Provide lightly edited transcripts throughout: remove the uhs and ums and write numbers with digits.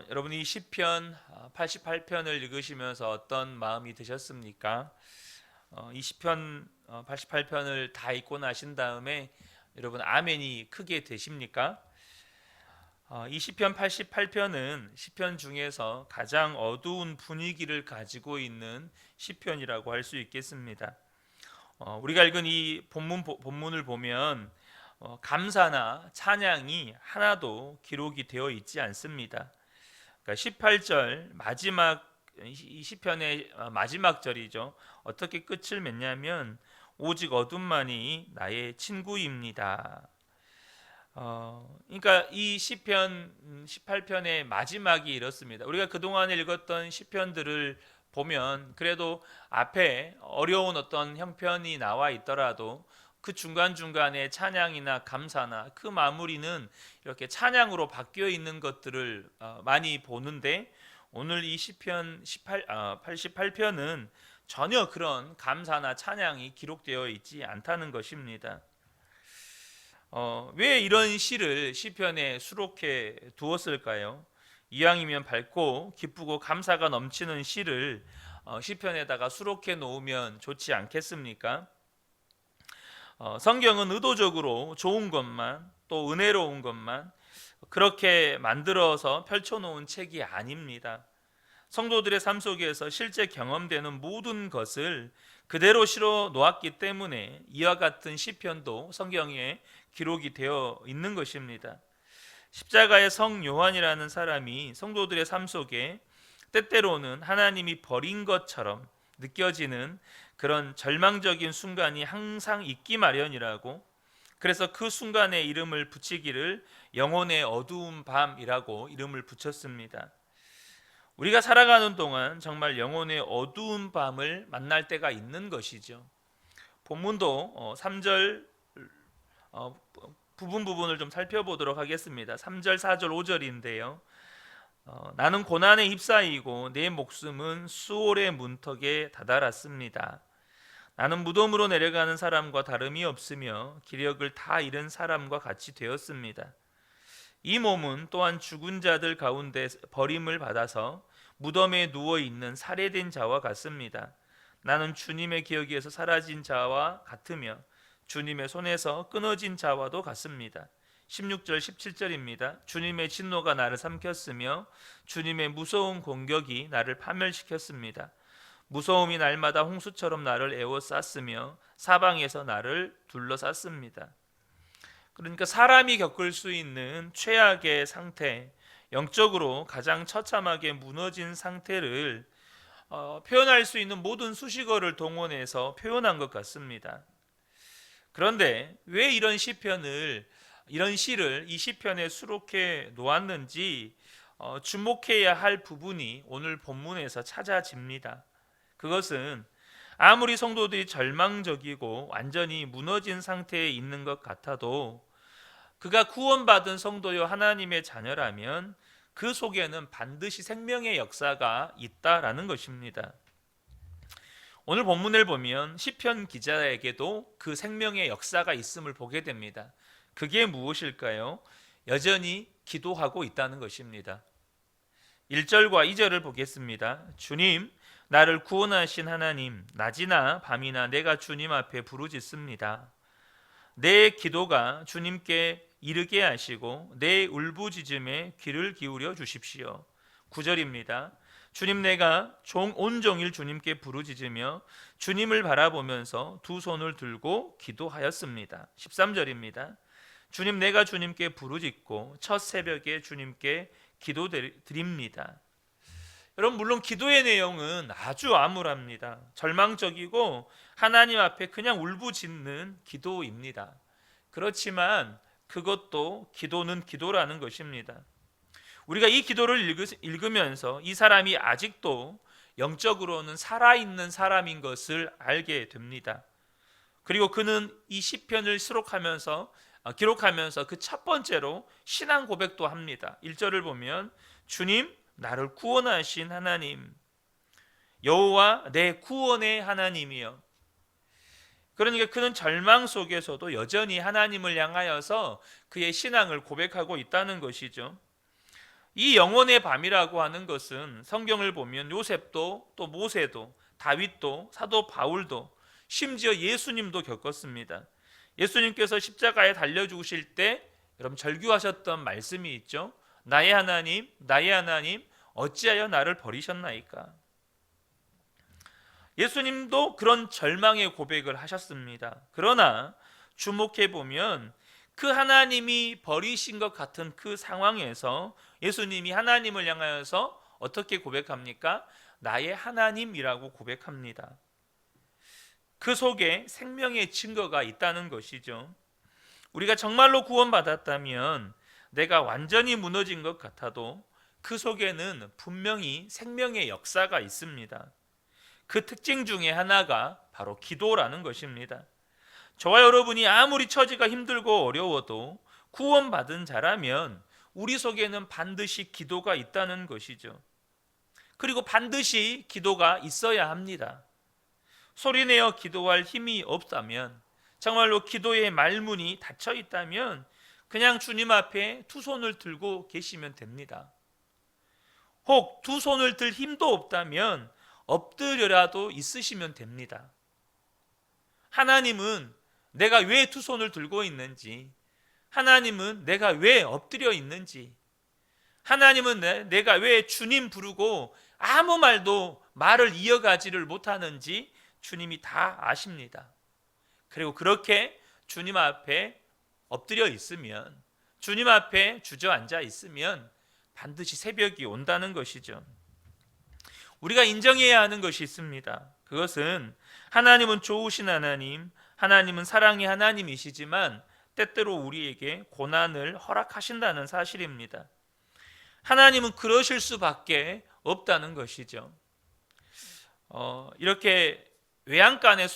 여러분이 시편 88편을 읽으시면서 어떤 마음이 드셨습니까? 이 시편 88편을 다 읽고 나신 다음에 여러분 아멘이 크게 되십니까? 이 시편 88편은 시편 중에서 가장 어두운 분위기를 가지고 있는 시편이라고 할 수 있겠습니다. 우리가 읽은 이 본문을 보면 감사나 찬양이 하나도 기록이 되어 있지 않습니다. 그러니까 18절 마지막 이 시편의 마지막 절이죠. 어떻게 끝을 맺냐면 오직 어둠만이 나의 친구입니다. 그러니까 이 시편 18편의 마지막이 이렇습니다. 우리가 그동안 읽었던 시편들을 보면 그래도 앞에 어려운 어떤 형편이 나와 있더라도 그 중간중간에 찬양이나 감사나 그 마무리는 이렇게 찬양으로 바뀌어 있는 것들을 많이 보는데 오늘 이 시편 88편은 전혀 그런 감사나 찬양이 기록되어 있지 않다는 것입니다. 왜 이런 시를 시편에 수록해 두었을까요? 이왕이면 밝고 기쁘고 감사가 넘치는 시를 시편에다가 수록해 놓으면 좋지 않겠습니까? 성경은 의도적으로 좋은 것만 또 은혜로운 것만 그렇게 만들어서 펼쳐놓은 책이 아닙니다. 성도들의 삶 속에서 실제 경험되는 모든 것을 그대로 실어 놓았기 때문에 이와 같은 시편도 성경에 기록이 되어 있는 것입니다. 십자가의 성 요한이라는 사람이 성도들의 삶 속에 때때로는 하나님이 버린 것처럼 느껴지는 그런 절망적인 순간이 항상 있기 마련이라고, 그래서 그 순간에 이름을 붙이기를 영혼의 어두운 밤이라고 이름을 붙였습니다. 우리가 살아가는 동안 정말 영혼의 어두운 밤을 만날 때가 있는 것이죠. 본문도 3절 부분을 좀 살펴보도록 하겠습니다. 3절, 4절, 5절인데요. 나는 고난에 휩싸이고 내 목숨은 수올의 문턱에 다다랐습니다. 나는 무덤으로 내려가는 사람과 다름이 없으며 기력을 다 잃은 사람과 같이 되었습니다. 이 몸은 또한 죽은 자들 가운데 버림을 받아서 무덤에 누워 있는 살해된 자와 같습니다. 나는 주님의 기억에서 사라진 자와 같으며 주님의 손에서 끊어진 자와도 같습니다. 16절 17절입니다. 주님의 진노가 나를 삼켰으며 주님의 무서운 공격이 나를 파멸시켰습니다. 무서움이 날마다 홍수처럼 나를 에워쌌으며 사방에서 나를 둘러쌌습니다. 그러니까 사람이 겪을 수 있는 최악의 상태, 영적으로 가장 처참하게 무너진 상태를 표현할 수 있는 모든 수식어를 동원해서 표현한 것 같습니다. 그런데 왜 이런 시를 이 시편에 수록해 놓았는지 주목해야 할 부분이 오늘 본문에서 찾아집니다. 그것은 아무리 성도들이 절망적이고 완전히 무너진 상태에 있는 것 같아도 그가 구원받은 성도요 하나님의 자녀라면 그 속에는 반드시 생명의 역사가 있다라는 것입니다. 오늘 본문을 보면 시편 기자에게도 그 생명의 역사가 있음을 보게 됩니다. 그게 무엇일까요? 여전히 기도하고 있다는 것입니다. 1절과 2절을 보겠습니다. 주님, 나를 구원하신 하나님, 낮이나 밤이나 내가 주님 앞에 부르짖습니다. 내 기도가 주님께 이르게 하시고 내 울부짖음에 귀를 기울여 주십시오. 9절입니다. 주님, 내가 온종일 주님께 부르짖으며 주님을 바라보면서 두 손을 들고 기도하였습니다. 13절입니다. 주님, 내가 주님께 부르짖고 첫 새벽에 주님께 기도드립니다. 여러분, 물론 기도의 내용은 아주 암울합니다. 절망적이고 하나님 앞에 그냥 울부짖는 기도입니다. 그렇지만 그것도 기도는 기도라는 것입니다. 우리가 이 기도를 읽으면서 이 사람이 아직도 영적으로는 살아있는 사람인 것을 알게 됩니다. 그리고 그는 이 시편을 기록하면서 그 첫 번째로 신앙 고백도 합니다. 1절을 보면 주님, 나를 구원하신 하나님, 여호와 내 구원의 하나님이여. 그러니까 그는 절망 속에서도 여전히 하나님을 향하여서 그의 신앙을 고백하고 있다는 것이죠. 이 영혼의 밤이라고 하는 것은 성경을 보면 요셉도 또 모세도 다윗도 사도 바울도 심지어 예수님도 겪었습니다. 예수님께서 십자가에 달려 죽으실 때 여러분 절규하셨던 말씀이 있죠. 나의 하나님, 나의 하나님, 어찌하여 나를 버리셨나이까. 예수님도 그런 절망의 고백을 하셨습니다. 그러나 주목해 보면 그 하나님이 버리신 것 같은 그 상황에서 예수님이 하나님을 향하여서 어떻게 고백합니까? 나의 하나님이라고 고백합니다. 그 속에 생명의 증거가 있다는 것이죠. 우리가 정말로 구원받았다면 내가 완전히 무너진 것 같아도 그 속에는 분명히 생명의 역사가 있습니다. 그 특징 중에 하나가 바로 기도라는 것입니다. 저와 여러분이 아무리 처지가 힘들고 어려워도 구원받은 자라면 우리 속에는 반드시 기도가 있다는 것이죠. 그리고 반드시 기도가 있어야 합니다. 소리내어 기도할 힘이 없다면, 정말로 기도의 말문이 닫혀 있다면 그냥 주님 앞에 두 손을 들고 계시면 됩니다. 혹 두 손을 들 힘도 없다면 엎드려라도 있으시면 됩니다. 하나님은 내가 왜 두 손을 들고 있는지, 하나님은 내가 왜 엎드려 있는지, 하나님은 내가 왜 주님 부르고 아무 말도 말을 이어가지를 못하는지 주님이 다 아십니다. 그리고 그렇게 주님 앞에 엎드려 있으면, 주님 앞에 주저앉아 있으면 반드시 새벽이 온다는 것이죠. 우리가 인정해야 하는 것이 있습니다. 그것은 하나님은 좋으신 하나님, 하나님은 사랑의 하나님이시지만 때때로 우리에게 고난을 허락하신다는 사실입니다. 하나님은 그러실 수밖에 없다는 것이죠. 이렇게 외양간에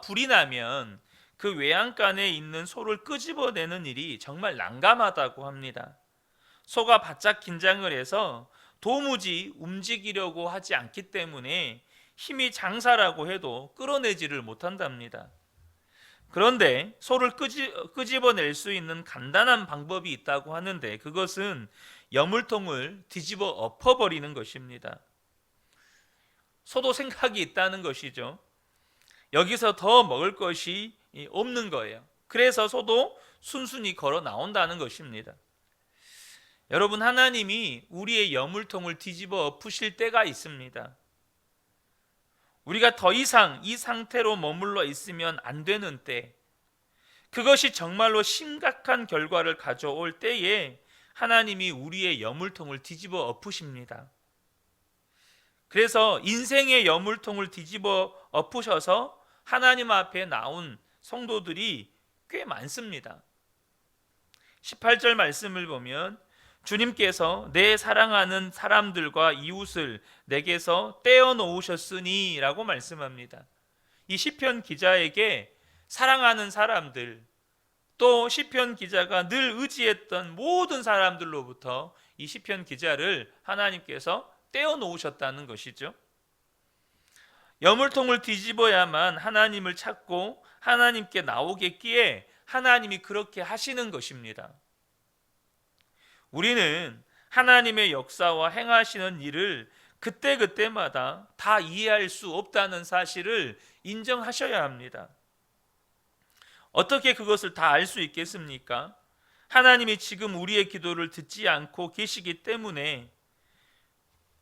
불이 나면 그 외양간에 있는 소를 끄집어내는 일이 정말 난감하다고 합니다. 소가 바짝 긴장을 해서 도무지 움직이려고 하지 않기 때문에 힘이 장사라고 해도 끌어내지를 못한답니다. 그런데 소를 끄집어낼 수 있는 간단한 방법이 있다고 하는데 그것은 여물통을 뒤집어 엎어버리는 것입니다. 소도 생각이 있다는 것이죠. 여기서 더 먹을 것이 없는 거예요. 그래서 소도 순순히 걸어 나온다는 것입니다. 여러분, 하나님이 우리의 여물통을 뒤집어 엎으실 때가 있습니다. 우리가 더 이상 이 상태로 머물러 있으면 안 되는 때, 그것이 정말로 심각한 결과를 가져올 때에 하나님이 우리의 여물통을 뒤집어 엎으십니다. 그래서 인생의 여물통을 뒤집어 엎으셔서 하나님 앞에 나온 성도들이 꽤 많습니다. 18절 말씀을 보면 주님께서 내 사랑하는 사람들과 이웃을 내게서 떼어놓으셨으니 라고 말씀합니다. 이 시편 기자에게 사랑하는 사람들, 또 시편 기자가 늘 의지했던 모든 사람들로부터 이 시편 기자를 하나님께서 떼어놓으셨다는 것이죠. 여물통을 뒤집어야만 하나님을 찾고 하나님께 나오겠기에 하나님이 그렇게 하시는 것입니다. 우리는 하나님의 역사와 행하시는 일을 그때그때마다 다 이해할 수 없다는 사실을 인정하셔야 합니다. 어떻게 그것을 다 알 수 있겠습니까? 하나님이 지금 우리의 기도를 듣지 않고 계시기 때문에,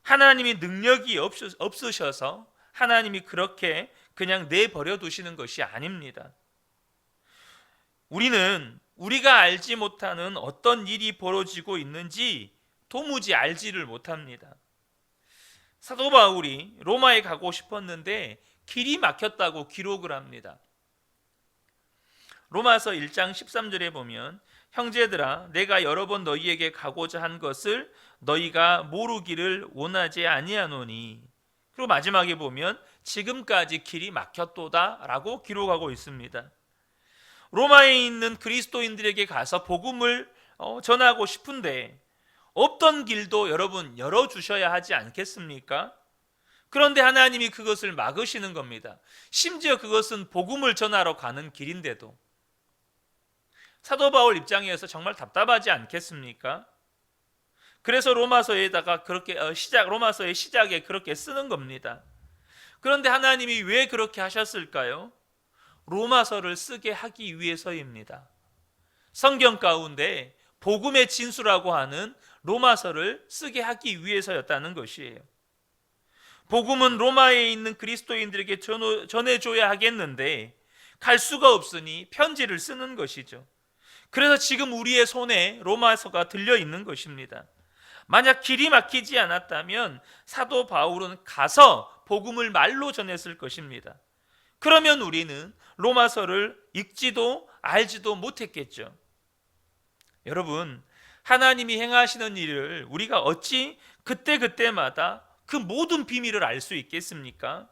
하나님이 능력이 없으셔서 하나님이 그렇게 그냥 내버려 두시는 것이 아닙니다. 우리는 우리가 알지 못하는 어떤 일이 벌어지고 있는지 도무지 알지를 못합니다. 사도 바울이 로마에 가고 싶었는데 길이 막혔다고 기록을 합니다. 로마서 1장 13절에 보면 형제들아 내가 여러 번 너희에게 가고자 한 것을 너희가 모르기를 원하지 아니하노니, 그리고 마지막에 보면 지금까지 길이 막혔도다 라고 기록하고 있습니다. 로마에 있는 그리스도인들에게 가서 복음을 전하고 싶은데 없던 길도 여러분 열어주셔야 하지 않겠습니까? 그런데 하나님이 그것을 막으시는 겁니다. 심지어 그것은 복음을 전하러 가는 길인데도. 사도 바울 입장에서 정말 답답하지 않겠습니까? 그래서 로마서에다가 그렇게 로마서의 시작에 그렇게 쓰는 겁니다. 그런데 하나님이 왜 그렇게 하셨을까요? 로마서를 쓰게 하기 위해서입니다. 성경 가운데 복음의 진수라고 하는 로마서를 쓰게 하기 위해서였다는 것이에요. 복음은 로마에 있는 그리스도인들에게 전해줘야 하겠는데 갈 수가 없으니 편지를 쓰는 것이죠. 그래서 지금 우리의 손에 로마서가 들려 있는 것입니다. 만약 길이 막히지 않았다면 사도 바울은 가서 복음을 말로 전했을 것입니다. 그러면 우리는 로마서를 읽지도 알지도 못했겠죠. 여러분, 하나님이 행하시는 일을 우리가 어찌 그때그때마다 그 모든 비밀을 알 수 있겠습니까?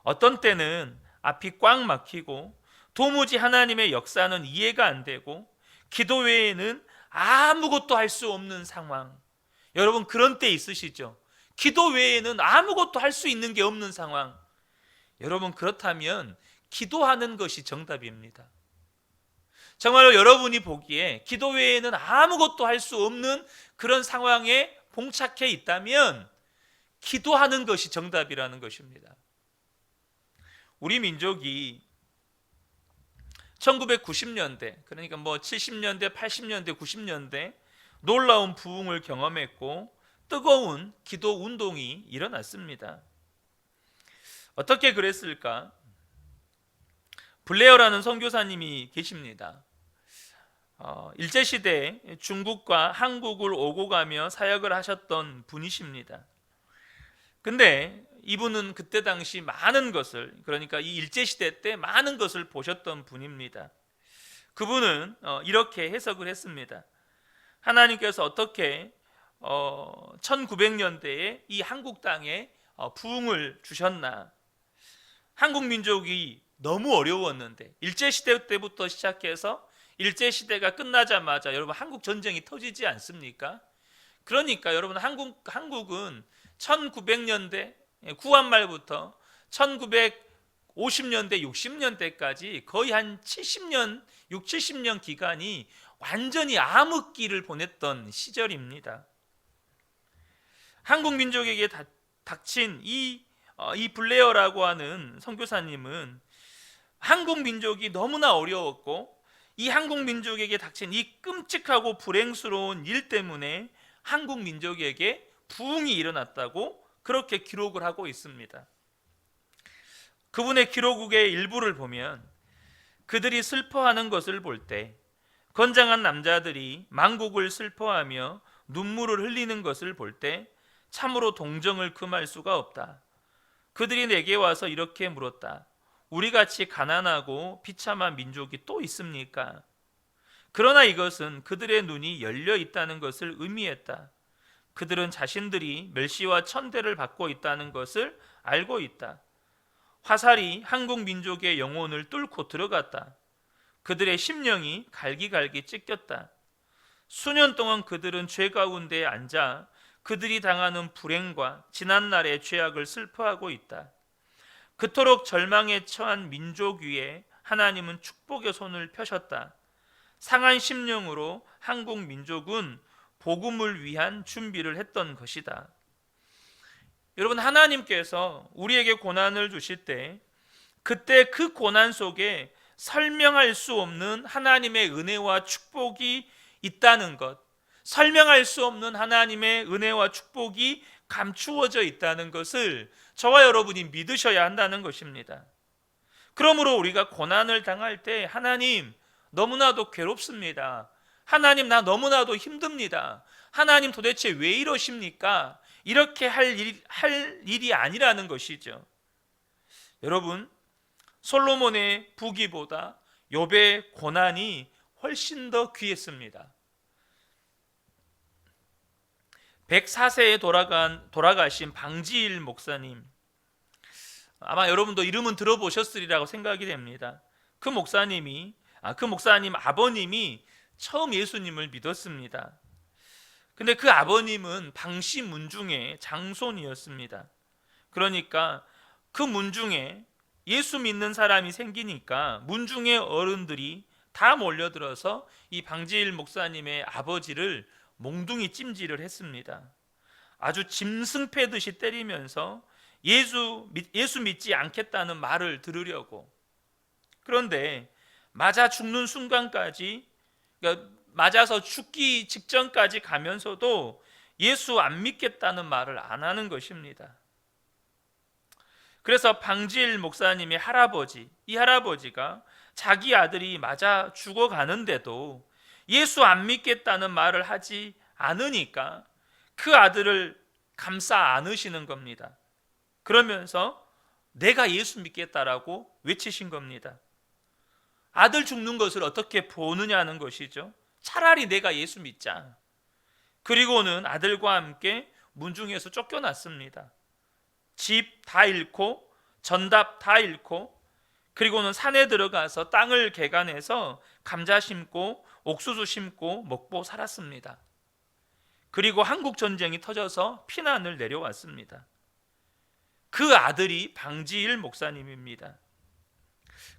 어떤 때는 앞이 꽉 막히고 도무지 하나님의 역사는 이해가 안 되고 기도 외에는 아무것도 할 수 없는 상황. 여러분, 그런 때 있으시죠? 기도 외에는 아무것도 할 수 있는 게 없는 상황. 여러분, 그렇다면 기도하는 것이 정답입니다. 정말로 여러분이 보기에 기도 외에는 아무것도 할 수 없는 그런 상황에 봉착해 있다면 기도하는 것이 정답이라는 것입니다. 우리 민족이 1990년대, 그러니까 70년대, 80년대, 90년대 놀라운 부흥을 경험했고 뜨거운 기도 운동이 일어났습니다. 어떻게 그랬을까? 블레어라는 선교사님이 계십니다. 일제시대 중국과 한국을 오고 가며 사역을 하셨던 분이십니다. 근데 이분은 그때 당시 많은 것을, 그러니까 이 일제시대 때 많은 것을 보셨던 분입니다. 그분은 이렇게 해석을 했습니다. 하나님께서 어떻게 1900년대에 이 한국 땅에 부흥을 주셨나. 한국 민족이 너무 어려웠는데 일제시대 때부터 시작해서 일제시대가 끝나자마자 여러분 한국 전쟁이 터지지 않습니까? 그러니까 여러분 한국은 1900년대 구한 말부터 1950년대 60년대까지 거의 한 70년 70년 기간이 완전히 암흑기를 보냈던 시절입니다. 한국 민족에게 닥친 이 블레어라고 하는 선교사님은 한국 민족이 너무나 어려웠고 이 한국 민족에게 닥친 이 끔찍하고 불행스러운 일 때문에 한국 민족에게 부흥이 일어났다고 그렇게 기록을 하고 있습니다. 그분의 기록의 일부를 보면 그들이 슬퍼하는 것을 볼 때 건장한 남자들이 만국을 슬퍼하며 눈물을 흘리는 것을 볼 때 참으로 동정을 금할 수가 없다. 그들이 내게 와서 이렇게 물었다. 우리같이 가난하고 비참한 민족이 또 있습니까? 그러나 이것은 그들의 눈이 열려 있다는 것을 의미했다. 그들은 자신들이 멸시와 천대를 받고 있다는 것을 알고 있다. 화살이 한국 민족의 영혼을 뚫고 들어갔다. 그들의 심령이 갈기갈기 찢겼다. 수년 동안 그들은 죄 가운데 앉아 그들이 당하는 불행과 지난날의 죄악을 슬퍼하고 있다. 그토록 절망에 처한 민족 위에 하나님은 축복의 손을 펴셨다. 상한 심령으로 한국 민족은 복음을 위한 준비를 했던 것이다. 여러분, 하나님께서 우리에게 고난을 주실 때 그때 그 고난 속에 설명할 수 없는 하나님의 은혜와 축복이 있다는 것, 설명할 수 없는 하나님의 은혜와 축복이 감추어져 있다는 것을 저와 여러분이 믿으셔야 한다는 것입니다. 그러므로 우리가 고난을 당할 때 하나님 너무나도 괴롭습니다. 하나님 나 너무나도 힘듭니다. 하나님 도대체 왜 이러십니까? 이렇게 할 일이 아니라는 것이죠. 여러분, 솔로몬의 부귀보다 욥의 고난이 훨씬 더 귀했습니다. 104세에 돌아가신 방지일 목사님, 아마 여러분도 이름은 들어보셨으리라고 생각이 됩니다. 그 목사님 아버님이 처음 예수님을 믿었습니다. 근데 그 아버님은 방시 문중의 장손이었습니다. 그러니까 그 문중에 예수 믿는 사람이 생기니까 문중의 어른들이 다 몰려들어서 이 방지일 목사님의 아버지를 몽둥이 찜질을 했습니다. 아주 짐승 패듯이 때리면서 예수 믿지 않겠다는 말을 들으려고. 그런데 맞아 죽는 순간까지, 그러니까 맞아서 죽기 직전까지 가면서도 예수 안 믿겠다는 말을 안 하는 것입니다. 그래서 방지일 목사님의 할아버지, 이 할아버지가 자기 아들이 맞아 죽어가는데도 예수 안 믿겠다는 말을 하지 않으니까 그 아들을 감싸 안으시는 겁니다. 그러면서 내가 예수 믿겠다라고 외치신 겁니다. 아들 죽는 것을 어떻게 보느냐는 것이죠. 차라리 내가 예수 믿자. 그리고는 아들과 함께 문중에서 쫓겨났습니다. 집 다 잃고 전답 다 잃고, 그리고는 산에 들어가서 땅을 개간해서 감자 심고 옥수수 심고 먹고 살았습니다. 그리고 한국 전쟁이 터져서 피난을 내려왔습니다. 그 아들이 방지일 목사님입니다.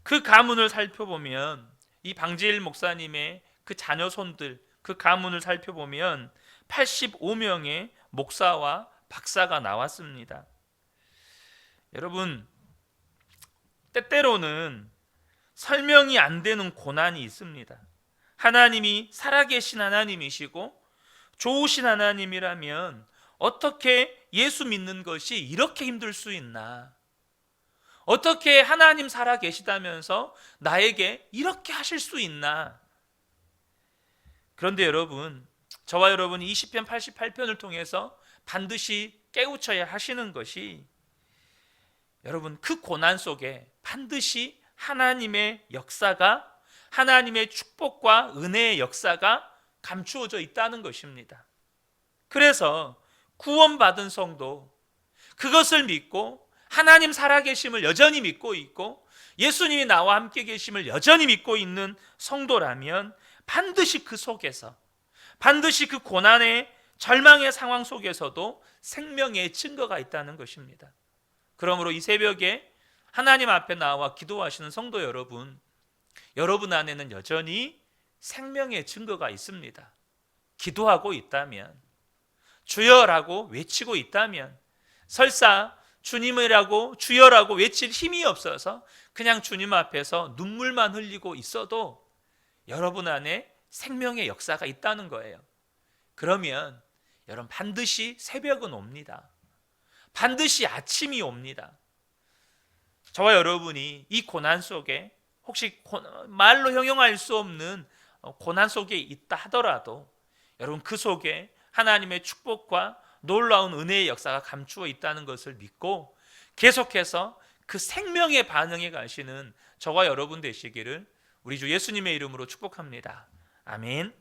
그 가문을 살펴보면, 이 방지일 목사님의 그 자녀손들, 그 가문을 살펴보면 85명의 목사와 박사가 나왔습니다. 여러분, 때때로는 설명이 안 되는 고난이 있습니다. 하나님이 살아계신 하나님이시고 좋으신 하나님이라면 어떻게 예수 믿는 것이 이렇게 힘들 수 있나? 어떻게 하나님 살아계시다면서 나에게 이렇게 하실 수 있나? 그런데 여러분, 저와 여러분이 20편 88편을 통해서 반드시 깨우쳐야 하시는 것이, 여러분, 그 고난 속에 반드시 하나님의 역사가, 하나님의 축복과 은혜의 역사가 감추어져 있다는 것입니다. 그래서 구원받은 성도, 그것을 믿고 하나님 살아계심을 여전히 믿고 있고 예수님이 나와 함께 계심을 여전히 믿고 있는 성도라면 반드시 그 속에서, 반드시 그 고난의 절망의 상황 속에서도 생명의 증거가 있다는 것입니다. 그러므로 이 새벽에 하나님 앞에 나와 기도하시는 성도 여러분, 여러분 안에는 여전히 생명의 증거가 있습니다. 기도하고 있다면, 주여라고 외치고 있다면, 설사 주님이라고 주여라고 외칠 힘이 없어서 그냥 주님 앞에서 눈물만 흘리고 있어도 여러분 안에 생명의 역사가 있다는 거예요. 그러면 여러분, 반드시 새벽은 옵니다. 반드시 아침이 옵니다. 저와 여러분이 이 고난 속에, 혹시 말로 형용할 수 없는 고난 속에 있다 하더라도 여러분, 그 속에 하나님의 축복과 놀라운 은혜의 역사가 감추어 있다는 것을 믿고 계속해서 그 생명의 반응에 가시는 저와 여러분 되시기를 우리 주 예수님의 이름으로 축복합니다. 아멘.